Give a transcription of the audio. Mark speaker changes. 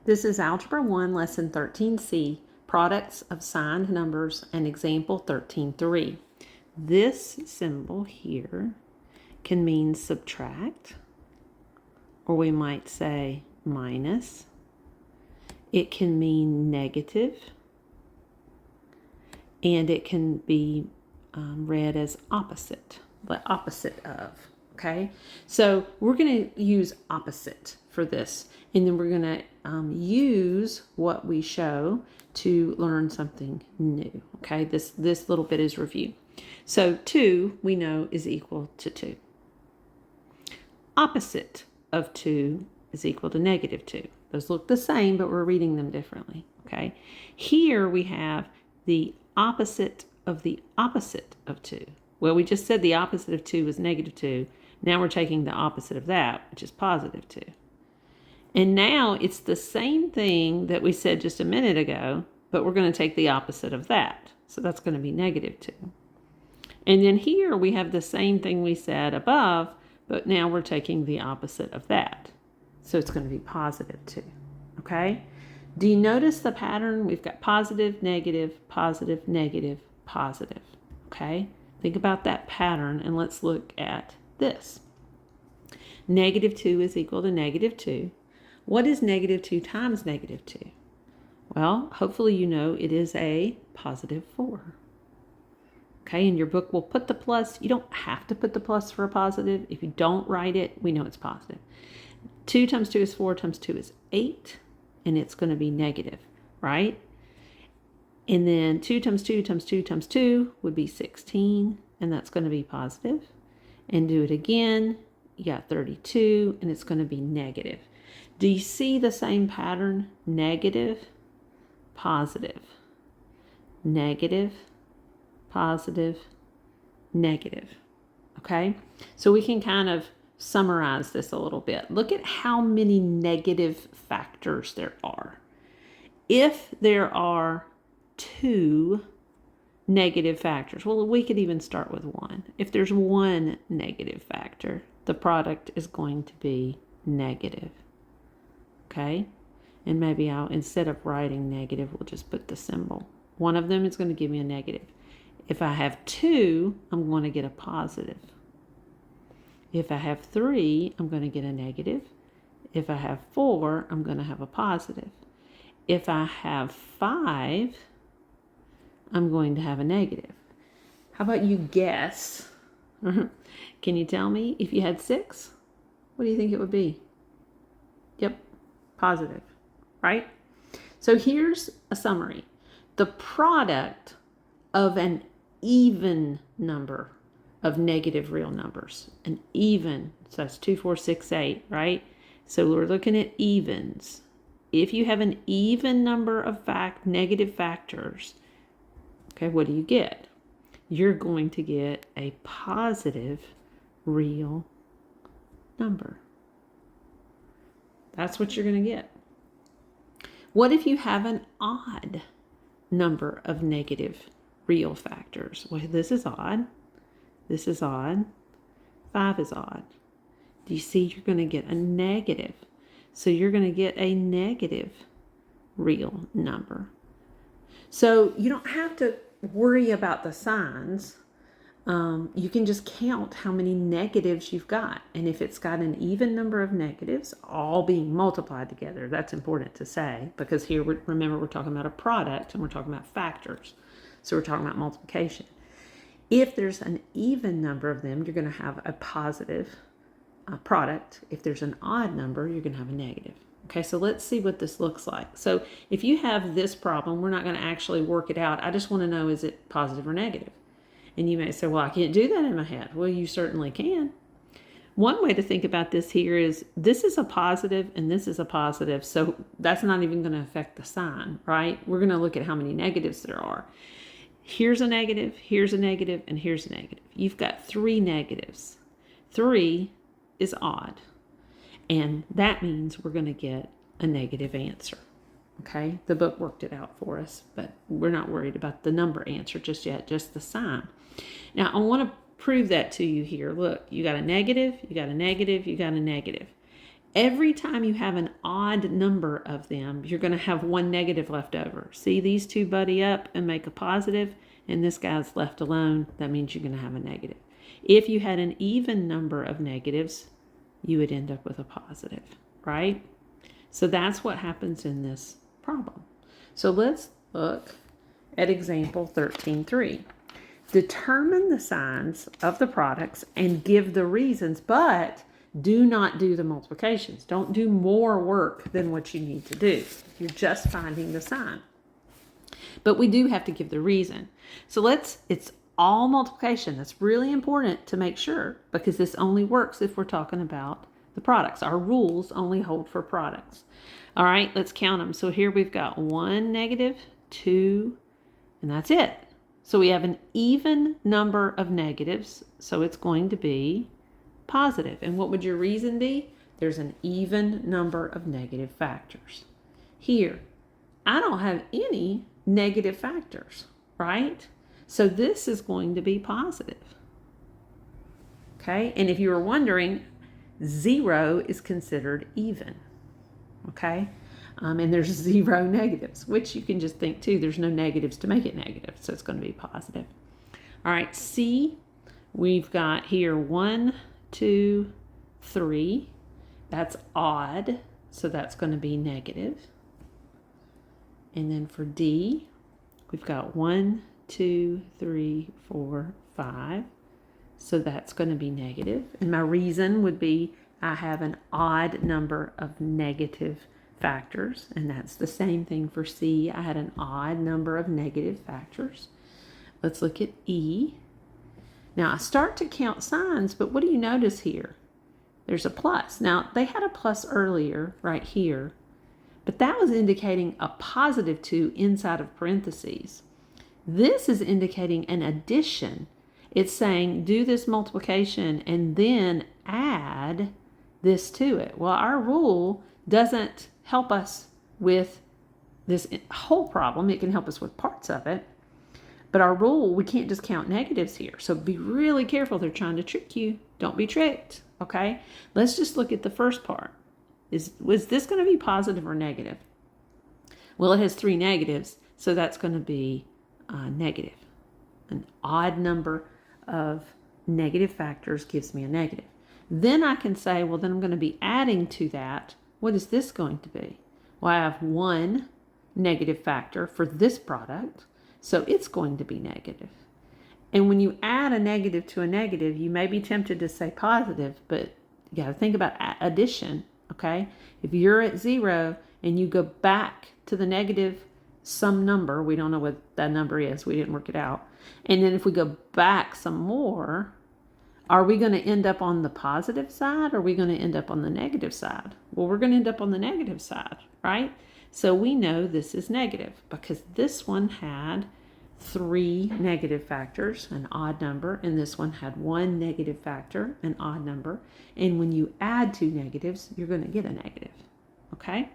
Speaker 1: This is Algebra 1, Lesson 13C, Products of Signed Numbers, and Example 13.3. This symbol here can mean subtract, or we might say minus. It can mean negative, and it can be read as opposite, the opposite of. Okay, so we're going to use opposite for this, and then we're going to use what we show to learn something new. Okay, this little bit is review. So 2 we know is equal to 2. Opposite of 2 is equal to negative 2. Those look the same, but we're reading them differently. Okay, here we have the opposite of the opposite of 2. Well, we just said the opposite of 2 was negative 2. Now we're taking the opposite of that, which is positive 2. And now it's the same thing that we said just a minute ago, but we're going to take the opposite of that. So that's going to be negative 2. And then here we have the same thing we said above, but now we're taking the opposite of that. So it's going to be positive 2. Okay? Do you notice the pattern? We've got positive, negative, positive, negative, positive. Okay? Think about that pattern, and let's look at this. Negative 2 is equal to negative 2. What is negative 2 times negative 2? Well, hopefully you know it is a positive 4. Okay, in your book we'll put the plus. You don't have to put the plus for a positive. If you don't write it, we know it's positive. 2 times 2 is 4 times 2 is 8, and it's going to be negative, right? And then 2 times 2 times 2 times 2 would be 16, and that's going to be positive. And do it again, you got 32, and it's going to be negative. Do you see the same pattern? Negative, positive, negative, positive, negative. Okay? So we can kind of summarize this a little bit. Look at how many negative factors there are. If there are 2 negative factors, well, we could even start with 1. If there's 1 negative factor, the product is going to be negative. Okay? And maybe instead of writing negative, we'll just put the symbol. One of them is going to give me a negative. If I have 2, I'm going to get a positive. If I have 3, I'm going to get a negative. If I have 4, I'm going to have a positive. If I have 5, I'm going to have a negative. How about you guess? Can you tell me if you had 6? What do you think it would be? Yep, positive, right? So here's a summary. The product of an even number of negative real numbers. An even, so that's 2, 4, 6, 8, right? So we're looking at evens. If you have an even number of negative factors, okay, what do you get? You're going to get a positive real number. That's what you're going to get. What if you have an odd number of negative real factors? Well, this is odd. This is odd. 5 is odd. Do you see you're going to get a negative? So you're going to get a negative real number. So you don't have to worry about the signs. You can just count how many negatives you've got. And if it's got an even number of negatives, all being multiplied together, that's important to say, because here, remember, we're talking about a product and we're talking about factors. So we're talking about multiplication. If there's an even number of them, you're going to have a positive product. If there's an odd number, you're going to have a negative. Okay, so let's see what this looks like. So if you have this problem, we're not going to actually work it out. I just want to know, is it positive or negative? And you may say, well, I can't do that in my head. Well, you certainly can. One way to think about this here is this is a positive and this is a positive. So that's not even going to affect the sign, right? We're going to look at how many negatives there are. Here's a negative, here's a negative, and here's a negative. You've got 3 negatives. 3 is odd. And that means we're going to get a negative answer. Okay, the book worked it out for us, but we're not worried about the number answer just yet, just the sign. Now, I want to prove that to you here. Look, you got a negative, you got a negative, you got a negative. Every time you have an odd number of them, you're going to have one negative left over. See, these two buddy up and make a positive, and this guy's left alone. That means you're going to have a negative. If you had an even number of negatives, you would end up with a positive, right? So that's what happens in this problem. So let's look at example 13.3. Determine the signs of the products and give the reasons, but do not do the multiplications. Don't do more work than what you need to do. You're just finding the sign. But we do have to give the reason. So it's all multiplication. That's really important to make sure, because this only works if we're talking about the products. Our rules only hold for products. All right, let's count them. So here we've got 1, negative, 2, and that's it. So we have an even number of negatives, so it's going to be positive. And what would your reason be? There's an even number of negative factors. Here, I don't have any negative factors, right? So this is going to be positive. Okay, and if you were wondering, 0 is considered even. Okay, and there's 0 negatives, which you can just think too, there's no negatives to make it negative, so it's going to be positive. All right, C, we've got here 1, 2, 3. That's odd, so that's going to be negative. And then for D, we've got 1, 2, 3, 4, 5. So that's going to be negative. And my reason would be I have an odd number of negative factors. And that's the same thing for C. I had an odd number of negative factors. Let's look at E. Now I start to count signs, but what do you notice here? There's a plus. Now they had a plus earlier right here, but that was indicating a positive 2 inside of parentheses. This is indicating an addition. It's saying do this multiplication and then add this to it. Well, our rule doesn't help us with this whole problem. It can help us with parts of it. But our rule, we can't just count negatives here. So be really careful. They're trying to trick you. Don't be tricked, okay? Let's just look at the first part. Was this going to be positive or negative? Well, it has 3 negatives, so that's going to be negative. An odd number of negative factors gives me a negative. Then I can say, well, then I'm going to be adding to that. What is this going to be? Well, I have 1 negative factor for this product, so it's going to be negative. And when you add a negative to a negative, you may be tempted to say positive, but you got to think about addition, okay? If you're at 0 and you go back to the negative some number, we don't know what that number is, we didn't work it out, and then if we go back some more, are we going to end up on the positive side or are we going to end up on the negative side? Well, we're going to end up on the negative side, right? So we know this is negative because this one had 3 negative factors, an odd number, and this one had 1 negative factor, an odd number. And when you add 2 negatives, you're going to get a negative, okay?